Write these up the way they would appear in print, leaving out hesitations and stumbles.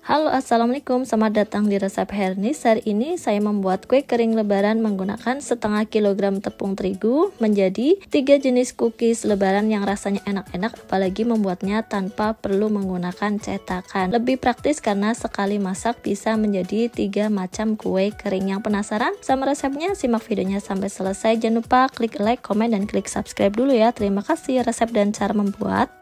Halo, assalamualaikum, selamat datang di resep Hernis. Hari ini saya membuat kue kering lebaran menggunakan setengah kilogram tepung terigu menjadi 3 jenis cookies lebaran yang rasanya enak-enak, apalagi membuatnya tanpa perlu menggunakan cetakan. Lebih praktis karena sekali masak bisa menjadi 3 macam kue kering. Yang penasaran sama resepnya? Simak videonya sampai selesai. Jangan lupa klik like, komen, dan klik subscribe dulu ya. Terima kasih. Resep dan cara membuat.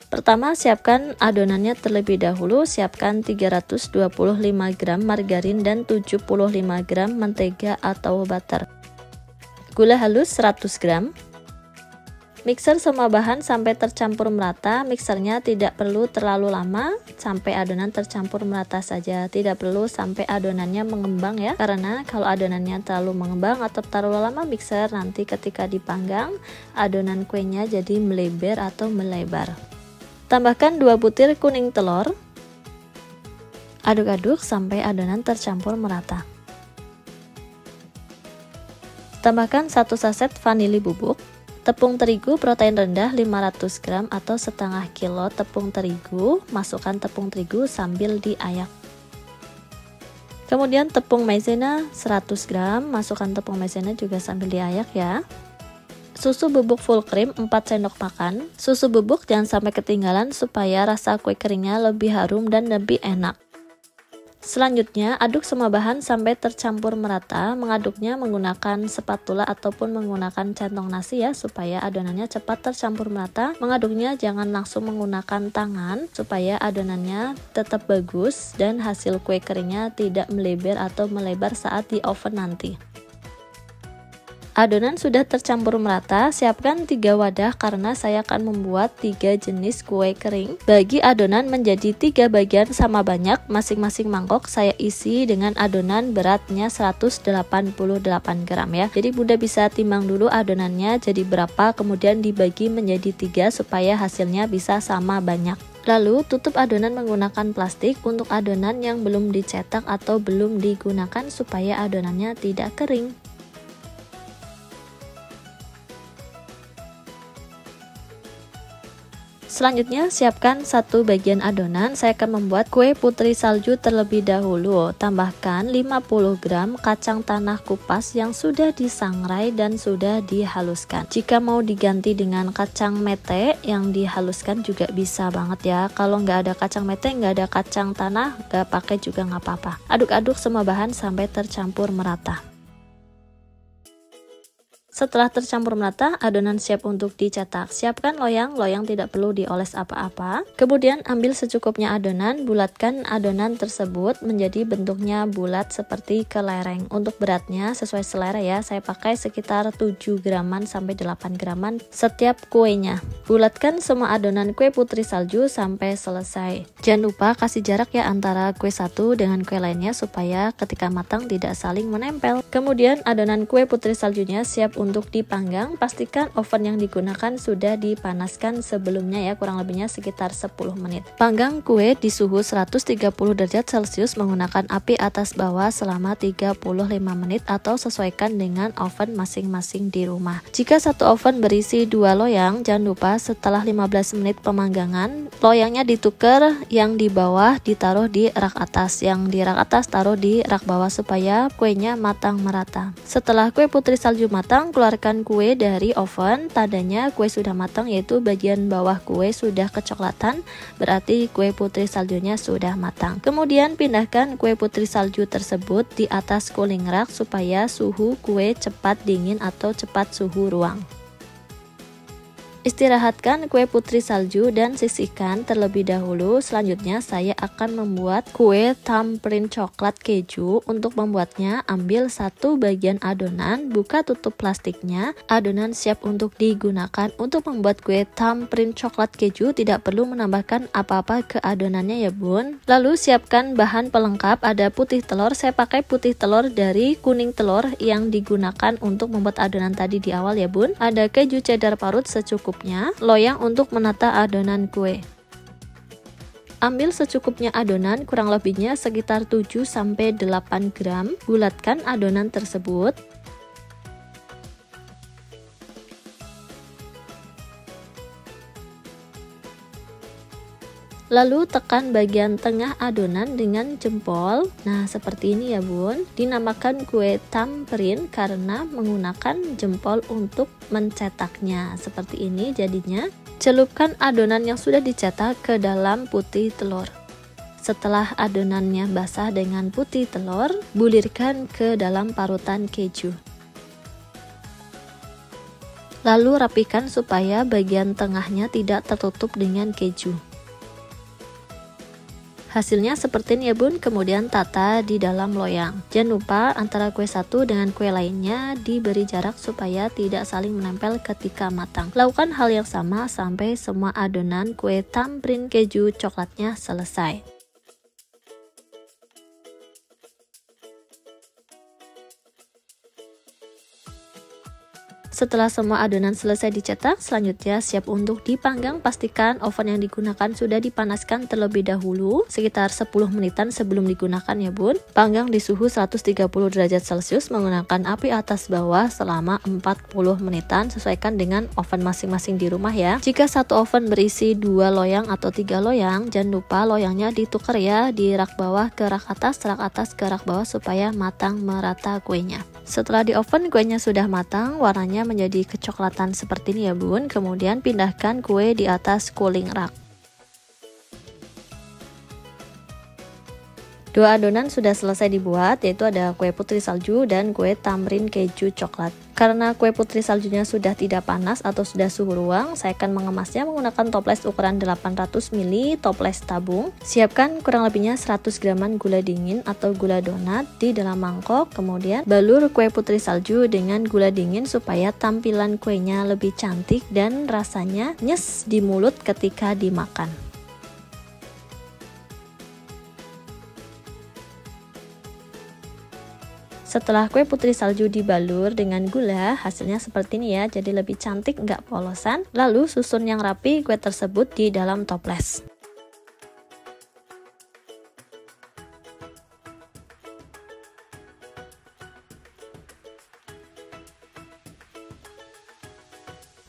Pertama, siapkan adonannya terlebih dahulu. Siapkan 325 gram margarin dan 75 gram mentega atau butter. Gula halus 100 gram. Mixer semua bahan sampai tercampur merata. Mixernya tidak perlu terlalu lama, sampai adonan tercampur merata saja. Tidak perlu sampai adonannya mengembang ya, karena kalau adonannya terlalu mengembang atau terlalu lama mixer, nanti ketika dipanggang adonan kuenya jadi melebar atau melebar. Tambahkan 2 butir kuning telur. Aduk-aduk sampai adonan tercampur merata. Tambahkan 1 saset vanili bubuk. Tepung terigu protein rendah 500 gram atau setengah kilo tepung terigu. Masukkan tepung terigu sambil diayak. Kemudian tepung maizena 100 gram. Masukkan tepung maizena juga sambil diayak ya. Susu bubuk full cream 4 sendok makan. Susu bubuk jangan sampai ketinggalan supaya rasa kue keringnya lebih harum dan lebih enak. Selanjutnya, aduk semua bahan sampai tercampur merata. Mengaduknya menggunakan spatula ataupun menggunakan centong nasi ya, supaya adonannya cepat tercampur merata. Mengaduknya jangan langsung menggunakan tangan supaya adonannya tetap bagus dan hasil kue keringnya tidak melebar atau melebar saat di oven nanti. Adonan sudah tercampur merata, siapkan 3 wadah karena saya akan membuat 3 jenis kue kering. Bagi adonan menjadi 3 bagian sama banyak, masing-masing mangkok saya isi dengan adonan beratnya 188 gram ya. Jadi Bunda bisa timbang dulu adonannya jadi berapa, kemudian dibagi menjadi 3 supaya hasilnya bisa sama banyak. Lalu tutup adonan menggunakan plastik untuk adonan yang belum dicetak atau belum digunakan supaya adonannya tidak kering. Selanjutnya siapkan 1 bagian adonan. Saya akan membuat kue putri salju terlebih dahulu. Tambahkan 50 gram kacang tanah kupas yang sudah disangrai dan sudah dihaluskan. Jika mau diganti dengan kacang mete yang dihaluskan juga bisa banget ya. Kalau nggak ada kacang mete, nggak ada kacang tanah, nggak pakai juga nggak apa-apa. Aduk-aduk semua bahan sampai tercampur merata. Setelah tercampur merata, adonan siap untuk dicetak. Siapkan loyang tidak perlu dioles apa-apa. Kemudian ambil secukupnya adonan, bulatkan adonan tersebut menjadi bentuknya bulat seperti kelereng. Untuk beratnya sesuai selera ya, saya pakai sekitar 7 graman sampai 8 graman setiap kuenya. Bulatkan semua adonan kue putri salju sampai selesai. Jangan lupa kasih jarak ya antara kue satu dengan kue lainnya supaya ketika matang tidak saling menempel. Kemudian adonan kue putri saljunya siap untuk dipanggang. Pastikan oven yang digunakan sudah dipanaskan sebelumnya ya, kurang lebihnya sekitar 10 menit. Panggang kue di suhu 130 derajat Celcius menggunakan api atas bawah selama 35 menit atau sesuaikan dengan oven masing-masing di rumah. Jika satu oven berisi 2 loyang, jangan lupa setelah 15 menit pemanggangan, loyangnya ditukar, yang di bawah ditaruh di rak atas, yang di rak atas taruh di rak bawah supaya kuenya matang merata. Setelah kue putri salju matang, keluarkan kue dari oven. Tandanya kue sudah matang yaitu bagian bawah kue sudah kecoklatan, berarti kue putri saljunya sudah matang. Kemudian pindahkan kue putri salju tersebut di atas cooling rack supaya suhu kue cepat dingin atau cepat suhu ruang. Istirahatkan kue putri salju dan sisihkan terlebih dahulu. Selanjutnya saya akan membuat kue thumbprint coklat keju. Untuk membuatnya, ambil 1 bagian adonan, buka tutup plastiknya. Adonan siap untuk digunakan. Untuk membuat kue thumbprint coklat keju tidak perlu menambahkan apa-apa ke adonannya ya bun. Lalu siapkan bahan pelengkap. Ada putih telur, saya pakai putih telur dari kuning telur yang digunakan untuk membuat adonan tadi di awal ya bun. Ada keju cheddar parut secukupnya. Loyang untuk menata adonan kue. Ambil secukupnya adonan, kurang lebihnya sekitar 7-8 gram. Bulatkan adonan tersebut. Lalu tekan bagian tengah adonan dengan jempol. Nah, seperti ini ya bun. Dinamakan kue tamrin karena menggunakan jempol untuk mencetaknya. Seperti ini jadinya. Celupkan adonan yang sudah dicetak ke dalam putih telur. Setelah adonannya basah dengan putih telur, bulirkan ke dalam parutan keju. Lalu rapikan supaya bagian tengahnya tidak tertutup dengan keju. Hasilnya seperti ini ya bun, kemudian tata di dalam loyang. Jangan lupa antara kue satu dengan kue lainnya diberi jarak supaya tidak saling menempel ketika matang. Lakukan hal yang sama sampai semua adonan kue tamrin keju coklatnya selesai. Setelah semua adonan selesai dicetak, selanjutnya siap untuk dipanggang. Pastikan oven yang digunakan sudah dipanaskan terlebih dahulu, sekitar 10 menitan sebelum digunakan ya bun. Panggang di suhu 130 derajat Celcius menggunakan api atas bawah selama 40 menitan, sesuaikan dengan oven masing-masing di rumah ya. Jika satu oven berisi 2 loyang atau 3 loyang, jangan lupa loyangnya ditukar ya, di rak bawah ke rak atas ke rak bawah supaya matang merata kuenya. Setelah di oven kuenya sudah matang, warnanya menjadi kecoklatan seperti ini ya bun. Kemudian pindahkan kue di atas cooling rack. Dua adonan sudah selesai dibuat, yaitu ada kue putri salju dan kue tamrin keju coklat. Karena kue putri saljunya sudah tidak panas atau sudah suhu ruang, saya akan mengemasnya menggunakan toples ukuran 800 ml toples tabung. Siapkan kurang lebihnya 100 graman gula dingin atau gula donat di dalam mangkok. Kemudian balur kue putri salju dengan gula dingin supaya tampilan kuenya lebih cantik dan rasanya nyes di mulut ketika dimakan. Setelah kue putri salju dibalur dengan gula, hasilnya seperti ini ya, jadi lebih cantik, nggak polosan. Lalu susun yang rapi kue tersebut di dalam toples.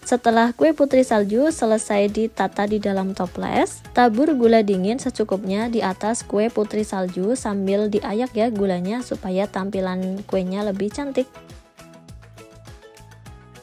Setelah kue putri salju selesai ditata di dalam toples, tabur gula dingin secukupnya di atas kue putri salju sambil diayak ya gulanya supaya tampilan kuenya lebih cantik.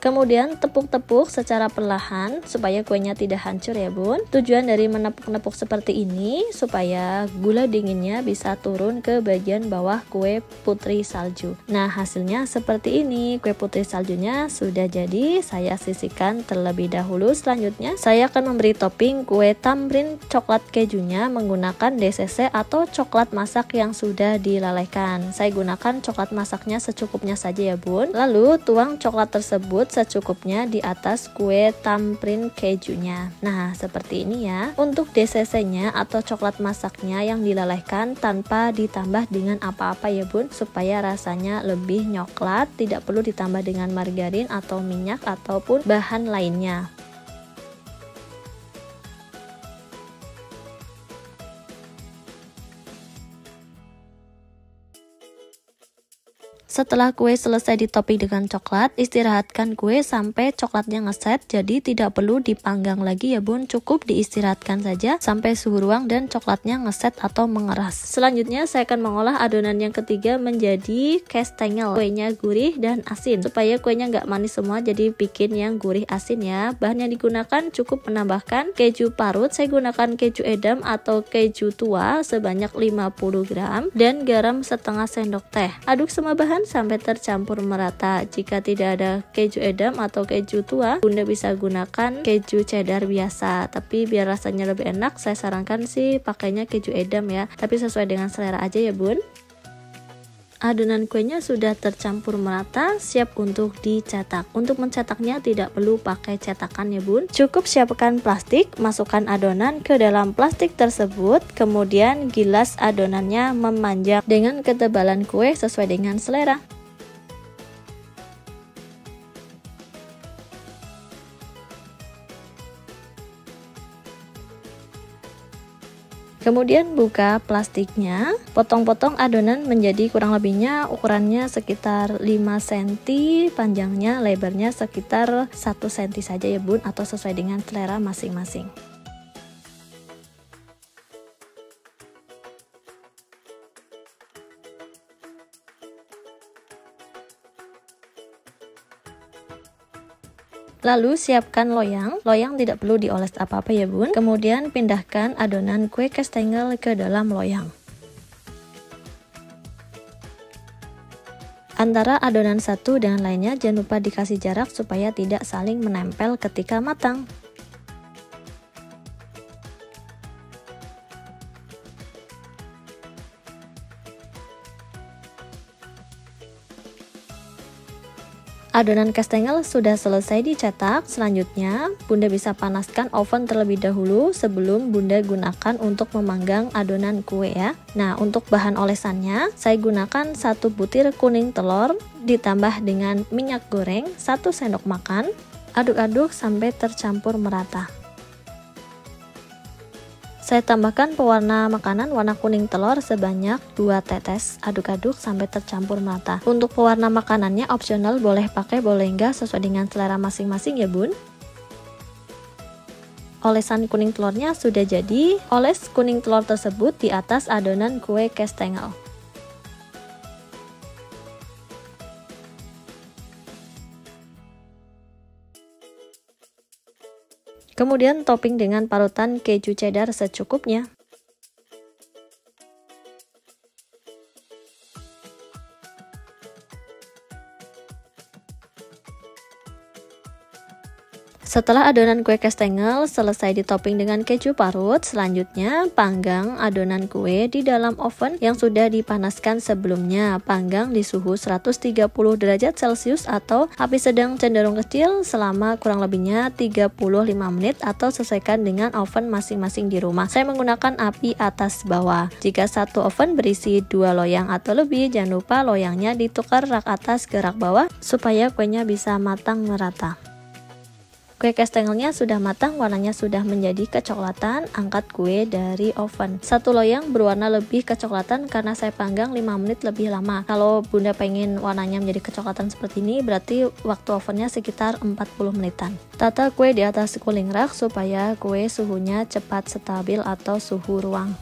Kemudian tepuk-tepuk secara perlahan supaya kuenya tidak hancur ya bun. Tujuan dari menepuk-nepuk seperti ini supaya gula dinginnya bisa turun ke bagian bawah kue putri salju. Nah, hasilnya seperti ini. Kue putri saljunya sudah jadi. Saya sisihkan terlebih dahulu. Selanjutnya saya akan memberi topping kue tamrin coklat kejunya menggunakan DCC atau coklat masak yang sudah dilalaikan. Saya gunakan coklat masaknya secukupnya saja ya bun. Lalu tuang coklat tersebut secukupnya di atas kue tamrin kejunya. Nah, seperti ini ya. Untuk DCC-nya atau coklat masaknya yang dilalaikan tanpa ditambah dengan apa-apa ya bun, supaya rasanya lebih nyoklat, tidak perlu ditambah dengan margarin atau minyak ataupun bahan lainnya. Setelah kue selesai ditopping dengan coklat, istirahatkan kue sampai coklatnya ngeset, jadi tidak perlu dipanggang lagi ya bun, cukup diistirahatkan saja sampai suhu ruang dan coklatnya ngeset atau mengeras. Selanjutnya saya akan mengolah adonan yang ketiga menjadi kastengel. Kuenya gurih dan asin, supaya kuenya nggak manis semua, jadi bikin yang gurih asin ya. Bahan yang digunakan cukup menambahkan keju parut, saya gunakan keju edam atau keju tua sebanyak 50 gram dan garam setengah sendok teh. Aduk semua bahan sampai tercampur merata. Jika tidak ada keju edam atau keju tua, bunda bisa gunakan keju cheddar biasa, tapi biar rasanya lebih enak saya sarankan sih pakainya keju edam ya, tapi sesuai dengan selera aja ya bun. Adonan kuenya sudah tercampur merata, siap untuk dicetak. Untuk mencetaknya tidak perlu pakai cetakan ya bun, cukup siapkan plastik, masukkan adonan ke dalam plastik tersebut, kemudian gilas adonannya memanjang dengan ketebalan kue sesuai dengan selera. Kemudian buka plastiknya, potong-potong adonan menjadi kurang lebihnya ukurannya sekitar 5 cm, panjangnya, lebarnya sekitar 1 cm saja ya bun, atau sesuai dengan selera masing-masing. Lalu siapkan loyang. Loyang tidak perlu dioles apa-apa ya bun. Kemudian pindahkan adonan kue kastengel ke dalam loyang. Antara adonan satu dengan lainnya jangan lupa dikasih jarak supaya tidak saling menempel ketika matang. Adonan kastengel sudah selesai dicetak. Selanjutnya, Bunda bisa panaskan oven terlebih dahulu sebelum Bunda gunakan untuk memanggang adonan kue ya. Nah, untuk bahan olesannya, saya gunakan 1 butir kuning telur ditambah dengan minyak goreng 1 sendok makan. Aduk-aduk sampai tercampur merata. Saya tambahkan pewarna makanan warna kuning telur sebanyak 2 tetes. Aduk-aduk sampai tercampur merata. Untuk pewarna makanannya opsional, boleh pakai boleh enggak sesuai dengan selera masing-masing ya bun. Olesan kuning telurnya sudah jadi. Oles kuning telur tersebut di atas adonan kue kastengel. Kemudian topping dengan parutan keju cheddar secukupnya. Setelah adonan kue kastengel selesai ditopping dengan keju parut, selanjutnya panggang adonan kue di dalam oven yang sudah dipanaskan sebelumnya. Panggang di suhu 130 derajat Celcius atau api sedang cenderung kecil selama kurang lebihnya 35 menit atau sesuaikan dengan oven masing-masing di rumah. Saya menggunakan api atas bawah. Jika satu oven berisi 2 loyang atau lebih, jangan lupa loyangnya ditukar rak atas ke rak bawah supaya kuenya bisa matang merata. Kue kastengelnya sudah matang, warnanya sudah menjadi kecoklatan. Angkat kue dari oven. Satu loyang berwarna lebih kecoklatan karena saya panggang 5 menit lebih lama. Kalau Bunda pengen warnanya menjadi kecoklatan seperti ini, berarti waktu ovennya sekitar 40 menitan. Tata kue di atas cooling rack supaya kue suhunya cepat stabil atau suhu ruang.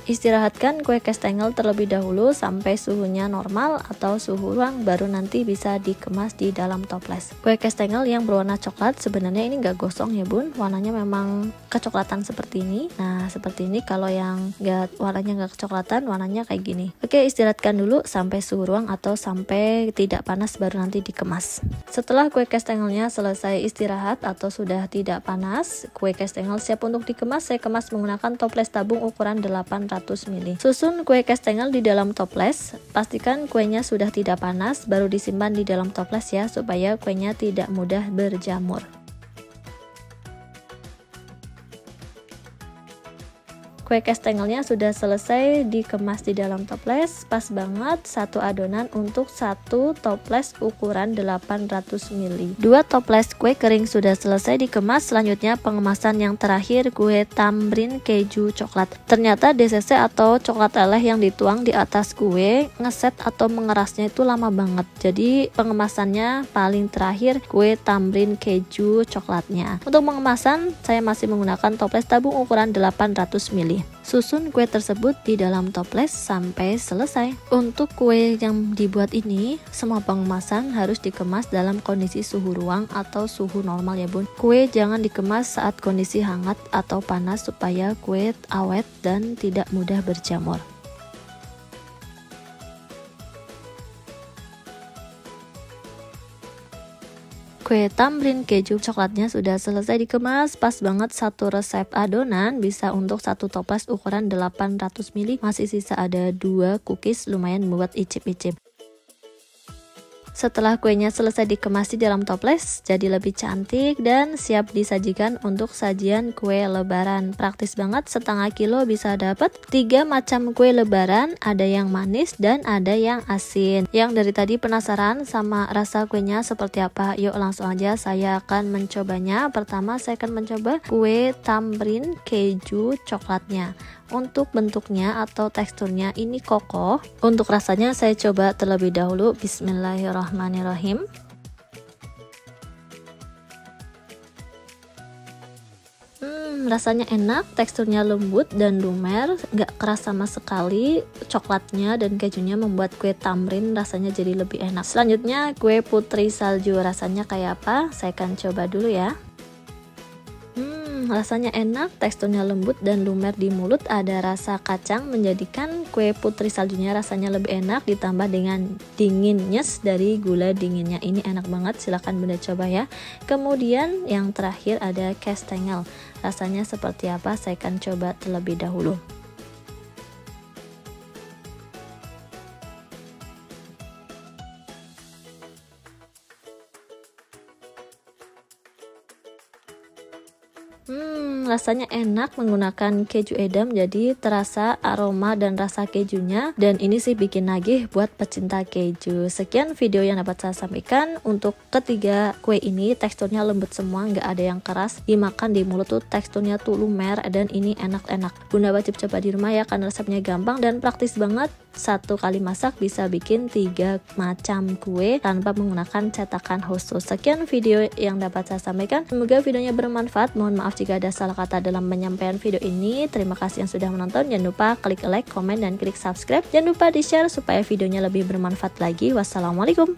Istirahatkan kue kastengel terlebih dahulu sampai suhunya normal atau suhu ruang, baru nanti bisa dikemas di dalam toples. Kue kastengel yang berwarna coklat sebenarnya ini nggak gosong ya bun, warnanya memang kecoklatan seperti ini. Nah seperti ini, kalau yang warnanya nggak kecoklatan, warnanya kayak gini. Oke, istirahatkan dulu sampai suhu ruang atau sampai tidak panas, baru nanti dikemas. Setelah kue kastengelnya selesai istirahat atau sudah tidak panas, kue kastengel siap untuk dikemas. Saya kemas menggunakan toples tabung ukuran 800 ml. Susun kue kastengel di dalam toples. Pastikan kuenya sudah tidak panas, baru disimpan di dalam toples ya, supaya kuenya tidak mudah berjamur. Kue kastengelnya sudah selesai dikemas di dalam toples. Pas banget satu adonan untuk satu toples ukuran 800 ml. 2 toples kue kering sudah selesai dikemas. Selanjutnya pengemasan yang terakhir, kue tambrin keju coklat. Ternyata DCC atau coklat eleh yang dituang di atas kue ngeset atau mengerasnya itu lama banget. Jadi pengemasannya paling terakhir kue tambrin keju coklatnya. Untuk pengemasan saya masih menggunakan toples tabung ukuran 800 ml. Susun kue tersebut di dalam toples sampai selesai. Untuk kue yang dibuat ini, semua pengemasan harus dikemas dalam kondisi suhu ruang atau suhu normal ya bun. Kue jangan dikemas saat kondisi hangat atau panas supaya kue awet dan tidak mudah berjamur. Kue tambrin keju coklatnya sudah selesai dikemas. Pas banget satu resep adonan bisa untuk satu toples ukuran 800 ml. Masih sisa ada 2 cookies, lumayan buat icip-icip. Setelah kuenya selesai dikemas di dalam toples, jadi lebih cantik dan siap disajikan untuk sajian kue lebaran. Praktis banget, setengah kilo bisa dapat 3 macam kue lebaran, ada yang manis dan ada yang asin. Yang dari tadi penasaran sama rasa kuenya seperti apa? Yuk langsung aja saya akan mencobanya. Pertama saya akan mencoba kue tambrin keju coklatnya. Untuk bentuknya atau teksturnya ini kokoh. Untuk rasanya saya coba terlebih dahulu. Bismillahirrahmanirrahim. Rasanya enak, teksturnya lembut dan lumer, nggak keras sama sekali. Coklatnya dan kejunya membuat kue tamrin rasanya jadi lebih enak. Selanjutnya kue putri salju, rasanya kayak apa? Saya akan coba dulu ya. Rasanya enak, teksturnya lembut dan lumer di mulut, ada rasa kacang menjadikan kue putri saljunya rasanya lebih enak, ditambah dengan dingin nyes dari gula dinginnya. Ini enak banget, silahkan Bunda coba ya. Kemudian yang terakhir ada kastengel, rasanya seperti apa? Saya akan coba terlebih dahulu. Rasanya enak menggunakan keju edam, jadi terasa aroma dan rasa kejunya, dan ini sih bikin nagih buat pecinta keju. Sekian video yang dapat saya sampaikan. Untuk ketiga kue ini teksturnya lembut semua, nggak ada yang keras, dimakan di mulut tuh teksturnya tuh lumer dan ini enak-enak. Bunda wajib coba di rumah ya, karena resepnya gampang dan praktis banget. Satu kali masak bisa bikin 3 macam kue tanpa menggunakan cetakan khusus. Sekian video yang dapat saya sampaikan, semoga videonya bermanfaat. Mohon maaf jika ada salah kata dalam penyampaian video ini. Terima kasih yang sudah menonton. Jangan lupa klik like, komen, dan klik subscribe. Jangan lupa di share supaya videonya lebih bermanfaat lagi. Wassalamualaikum.